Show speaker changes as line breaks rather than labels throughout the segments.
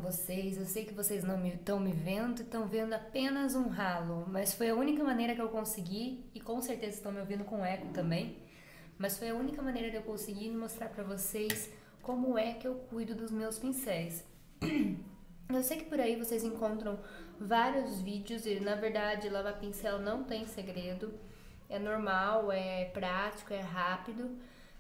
vocês. Eu sei que vocês não estão me vendo, estão vendo apenas um ralo, mas foi a única maneira que eu consegui, e com certeza estão me ouvindo com eco também, mas foi a única maneira de eu conseguir mostrar pra vocês como é que eu cuido dos meus pincéis. Eu sei que por aí vocês encontram vários vídeos e na verdade lavar pincel não tem segredo, é normal, é prático, é rápido.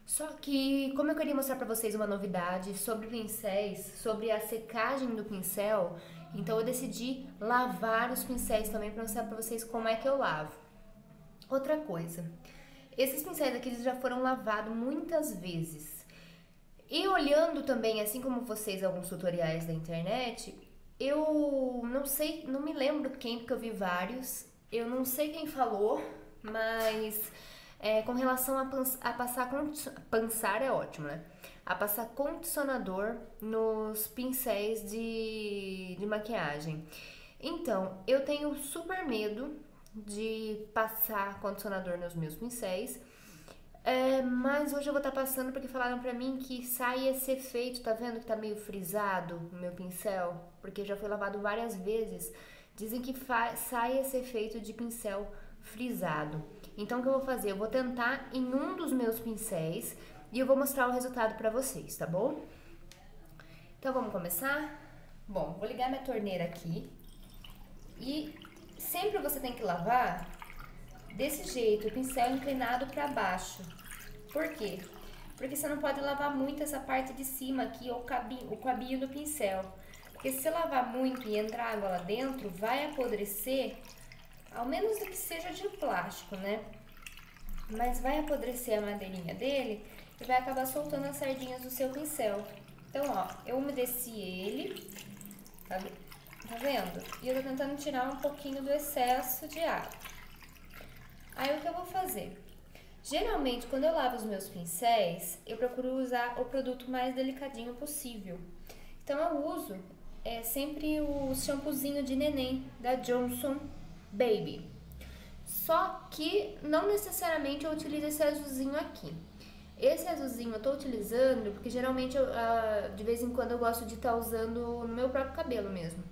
Só que, como eu queria mostrar pra vocês uma novidade sobre pincéis, sobre a secagem do pincel, então eu decidi lavar os pincéis também pra mostrar pra vocês como é que eu lavo. Outra coisa, esses pincéis aqui já foram lavados muitas vezes. E olhando também, assim como vocês, alguns tutoriais da internet, eu não sei, não me lembro quem, porque eu vi vários, eu não sei quem falou, mas com relação a passar pensar é ótimo, né? A passar condicionador nos pincéis de maquiagem. Então, eu tenho super medo de passar condicionador nos meus pincéis. Mas hoje eu vou estar passando porque falaram pra mim que sai esse efeito, tá vendo que tá meio frisado o meu pincel? Porque já foi lavado várias vezes. Dizem que sai esse efeito de pincel frisado. Então o que eu vou fazer? Eu vou tentar em um dos meus pincéis e eu vou mostrar o resultado pra vocês, tá bom? Então vamos começar? Bom, vou ligar minha torneira aqui e sempre você tem que lavar desse jeito, o pincel inclinado para baixo. Por quê? Porque você não pode lavar muito essa parte de cima aqui, o cabinho do pincel. Porque se você lavar muito e entrar água lá dentro, vai apodrecer, ao menos que seja de plástico, né? Mas vai apodrecer a madeirinha dele e vai acabar soltando as sardinhas do seu pincel. Então, ó, eu umedeci ele, tá vendo? E eu tô tentando tirar um pouquinho do excesso de água. Aí o que eu vou fazer? Geralmente, quando eu lavo os meus pincéis, eu procuro usar o produto mais delicadinho possível. Então eu uso sempre o shampoozinho de neném da Johnson Baby. Só que não necessariamente eu utilizo esse azulzinho aqui. Esse azulzinho eu tô utilizando porque geralmente de vez em quando eu gosto de estar usando no meu próprio cabelo mesmo,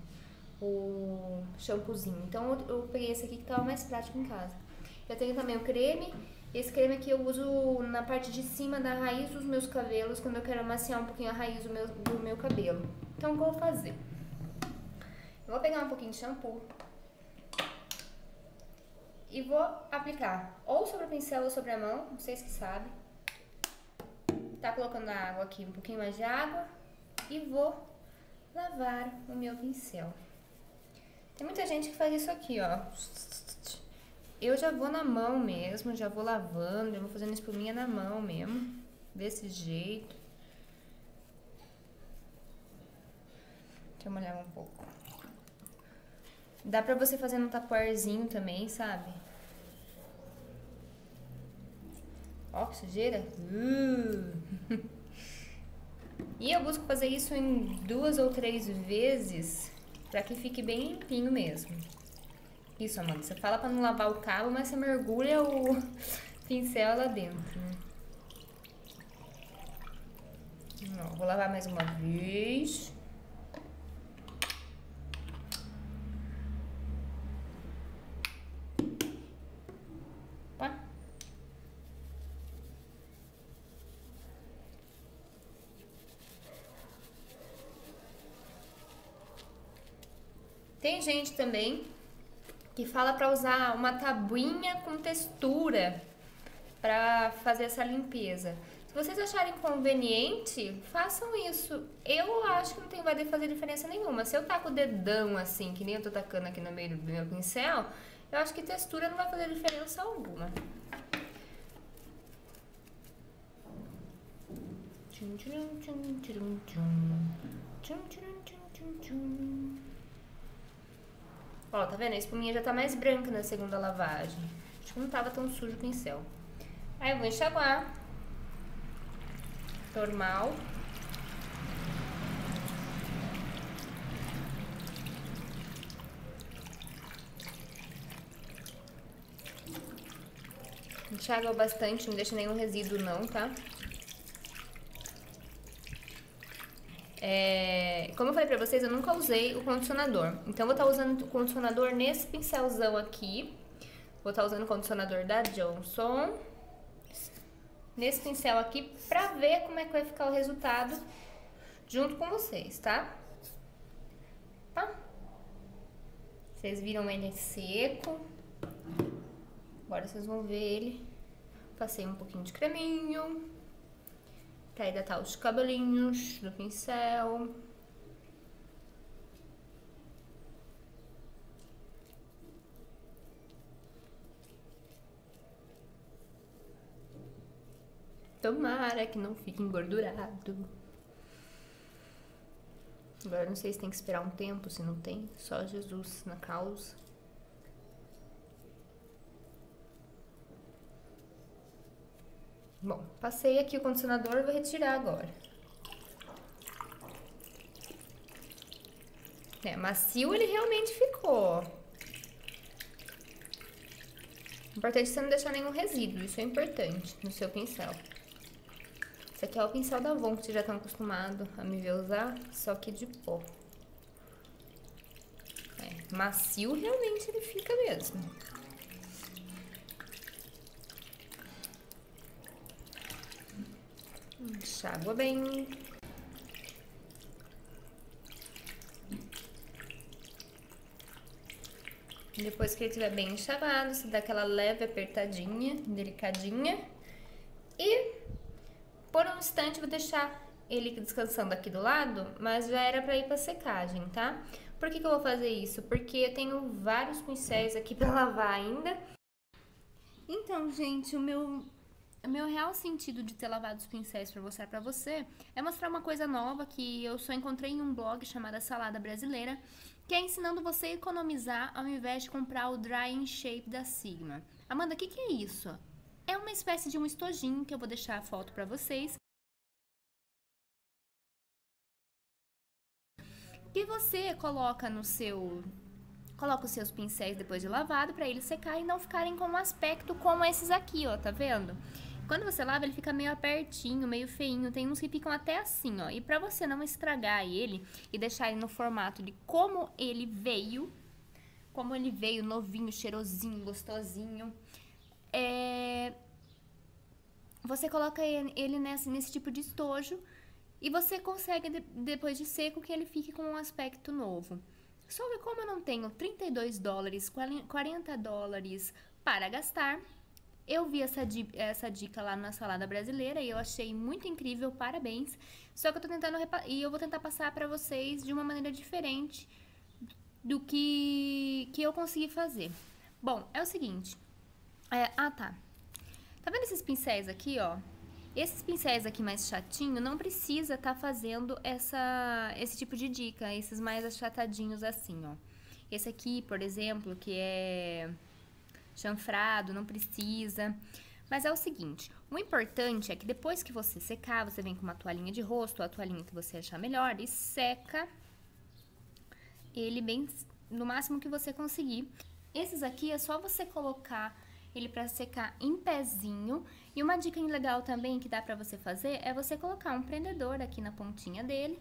o shampoozinho. Então eu peguei esse aqui que tava mais prático em casa. Eu tenho também o creme. Esse creme aqui eu uso na parte de cima da raiz dos meus cabelos, quando eu quero amaciar um pouquinho a raiz do meu cabelo. Então o que eu vou fazer? Eu vou pegar um pouquinho de shampoo e vou aplicar ou sobre o pincel ou sobre a mão, vocês que sabem. Tá colocando a água aqui, um pouquinho mais de água, e vou lavar o meu pincel. Tem muita gente que faz isso aqui, ó. Eu já vou na mão mesmo, já vou lavando, já vou fazendo espuminha na mão mesmo, desse jeito. Deixa eu molhar um pouco. Dá pra você fazer no tapuarzinho também, sabe? Ó, que sujeira. E eu busco fazer isso em 2 ou 3 vezes, pra que fique bem limpinho mesmo. Isso, Amanda, você fala pra não lavar o cabo, mas você mergulha o pincel lá dentro, né? Ó, vou lavar mais uma vez. Opa. Tem gente também que fala para usar uma tabuinha com textura para fazer essa limpeza. Se vocês acharem conveniente, façam isso. Eu acho que não vai fazer diferença nenhuma. Se eu taco o dedão assim, que nem eu tô tacando aqui no meio do meu pincel, eu acho que textura não vai fazer diferença alguma. Ó, tá vendo? A espuminha já tá mais branca na segunda lavagem. Acho que não tava tão sujo o pincel. Aí eu vou enxaguar. Normal. Enxágua bastante, não deixa nenhum resíduo não, tá?
Como eu falei pra vocês, eu nunca usei o condicionador. Então, eu vou estar usando o condicionador nesse pincelzão aqui. Vou estar usando o condicionador da Johnson. Nesse pincel aqui, pra ver como é que vai ficar o resultado junto com vocês, tá? Vocês viram ele seco. Agora vocês vão ver ele. Passei um pouquinho de creminho pra hidratar os cabelinhos do pincel. Tomara que não fique engordurado. Agora não sei se tem que esperar um tempo, se não tem. Só Jesus na causa. Bom, passei aqui o condicionador e vou retirar agora. Macio ele realmente ficou. O importante é você não deixar nenhum resíduo, isso é importante no seu pincel. Esse aqui é o pincel da Avon, que vocês já estão acostumados a me ver usar, só que de pó. Macio realmente ele fica mesmo. Enxágua bem. Depois que ele estiver bem enxavado, você dá aquela leve apertadinha, delicadinha. E por um instante vou deixar ele descansando aqui do lado, mas já era pra ir pra secagem, tá? Por que que eu vou fazer isso? Porque eu tenho vários pincéis aqui pra lavar ainda. Então, gente, o meu real sentido de ter lavado os pincéis pra mostrar pra você é mostrar uma coisa nova que eu só encontrei em um blog chamado Salada Brasileira, que é ensinando você a economizar ao invés de comprar o Dry Shape da Sigma. Amanda, o que é isso? É uma espécie de um estojinho que eu vou deixar a foto pra vocês. Que você coloca os seus pincéis depois de lavado pra eles secar e não ficarem com um aspecto como esses aqui, ó, tá vendo? Quando você lava, ele fica meio apertinho, meio feinho. Tem uns que ficam até assim, ó. E pra você não estragar ele e deixar ele no formato de como ele veio novinho, cheirosinho, gostosinho, você coloca ele nesse tipo de estojo e você consegue, depois de seco, que ele fique com um aspecto novo. Só que como eu não tenho $32, $40 para gastar, eu vi essa dica lá na Salada Brasileira e eu achei muito incrível, parabéns. Só que eu tô tentando eu vou tentar passar pra vocês de uma maneira diferente do que eu consegui fazer. Bom, é o seguinte. Tá. Tá vendo esses pincéis aqui, ó? Esses pincéis aqui mais chatinho não precisa tá fazendo esse tipo de dica, esses mais achatadinhos assim, ó. Esse aqui, por exemplo, que é chanfrado, não precisa. Mas é o seguinte, o importante é que depois que você secar, você vem com uma toalhinha de rosto, a toalhinha que você achar melhor, e seca ele bem no máximo que você conseguir. Esses aqui é só você colocar ele pra secar em pezinho. E uma dica legal também que dá pra você fazer é você colocar um prendedor aqui na pontinha dele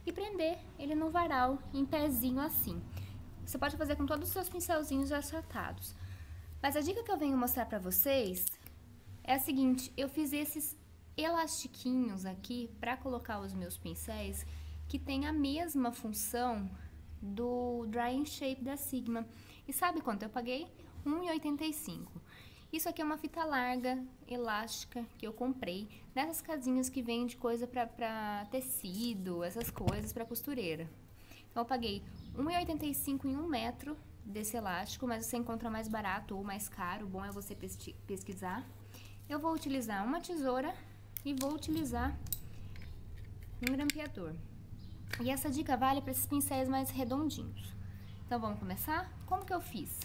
e prender ele no varal em pezinho assim. Você pode fazer com todos os seus pincelzinhos achatados. Mas a dica que eu venho mostrar pra vocês é a seguinte, eu fiz esses elastiquinhos aqui pra colocar os meus pincéis que tem a mesma função do Dry Shape da Sigma. E sabe quanto eu paguei? R$1,85. Isso aqui é uma fita larga, elástica, que eu comprei nessas casinhas que vende coisa pra tecido, essas coisas pra costureira. Então eu paguei R$1,85 em 1 metro desse elástico, mas você encontra mais barato ou mais caro, o bom é você pesquisar. Eu vou utilizar uma tesoura e vou utilizar um grampeador. E essa dica vale para esses pincéis mais redondinhos. Então vamos começar? Como que eu fiz?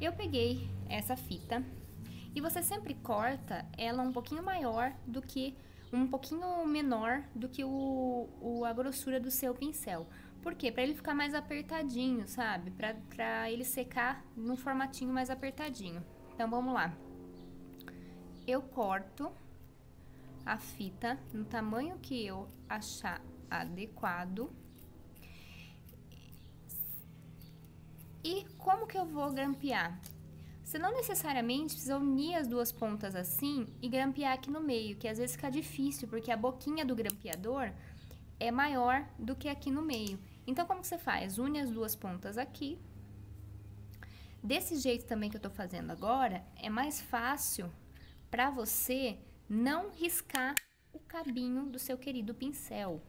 Eu peguei essa fita e você sempre corta ela um pouquinho maior do que, um pouquinho menor do que a grossura do seu pincel. Por quê? Pra ele ficar mais apertadinho, sabe? Pra ele secar num formatinho mais apertadinho. Então vamos lá. Eu corto a fita no tamanho que eu achar adequado. E como que eu vou grampear? Você não necessariamente precisa unir as duas pontas assim e grampear aqui no meio, que às vezes fica difícil, porque a boquinha do grampeador é maior do que aqui no meio. Então, como que você faz? Une as duas pontas aqui. Desse jeito também que eu tô fazendo agora, é mais fácil para você não riscar o cabinho do seu querido pincel.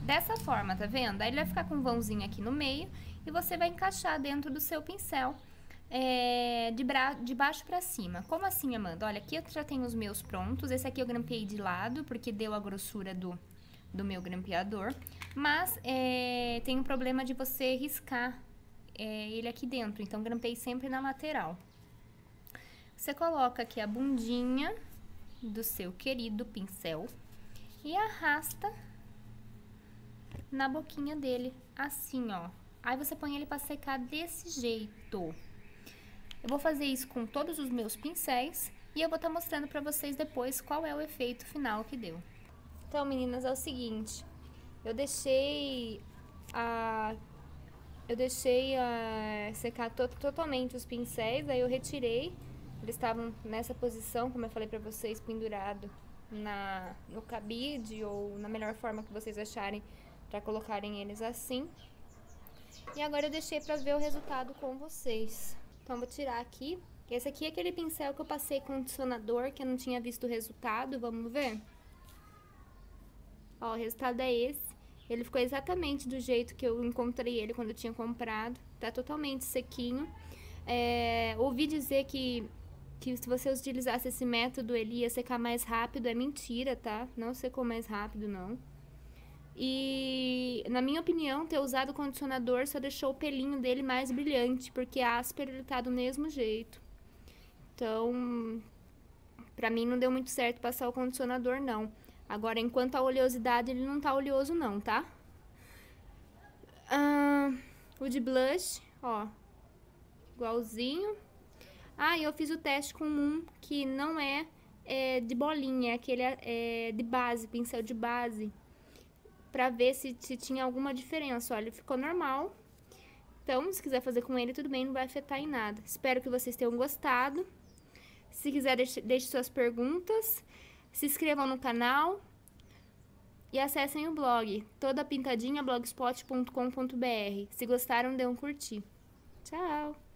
Dessa forma, tá vendo? Aí ele vai ficar com um vãozinho aqui no meio e você vai encaixar dentro do seu pincel de baixo pra cima. Como assim, Amanda? Olha, aqui eu já tenho os meus prontos. Esse aqui eu grampeei de lado, porque deu a grossura do meu grampeador. Mas tem um problema de você riscar ele aqui dentro, então grampei sempre na lateral. Você coloca aqui a bundinha do seu querido pincel e arrasta na boquinha dele, assim, ó. Aí você põe ele pra secar desse jeito. Eu vou fazer isso com todos os meus pincéis e eu vou estar mostrando pra vocês depois qual é o efeito final que deu. Então, meninas, é o seguinte, eu deixei secar totalmente os pincéis, aí eu retirei. Eles estavam nessa posição, como eu falei pra vocês, pendurado no cabide ou na melhor forma que vocês acharem pra colocarem eles assim. E agora eu deixei pra ver o resultado com vocês. Então, eu vou tirar aqui. Esse aqui é aquele pincel que eu passei condicionador, que eu não tinha visto o resultado. Vamos ver? Ó, o resultado é esse. Ele ficou exatamente do jeito que eu encontrei ele quando eu tinha comprado. Tá totalmente sequinho. Ouvi dizer que se você utilizasse esse método, ele ia secar mais rápido. É mentira, tá? Não secou mais rápido, não. E, na minha opinião, ter usado o condicionador só deixou o pelinho dele mais brilhante, porque áspero ele tá do mesmo jeito. Então, pra mim não deu muito certo passar o condicionador, não. Agora, enquanto a oleosidade, ele não tá oleoso não, tá? O de blush, ó, igualzinho. E eu fiz o teste com um que não é de bolinha, é aquele de base, pincel de base, pra ver se tinha alguma diferença. Olha, ele ficou normal. Então, se quiser fazer com ele, tudo bem, não vai afetar em nada. Espero que vocês tenham gostado. Se quiser, deixe suas perguntas. Se inscrevam no canal e acessem o blog todapintadinha blogspot.com.br. Se gostaram, dê um curtir. Tchau!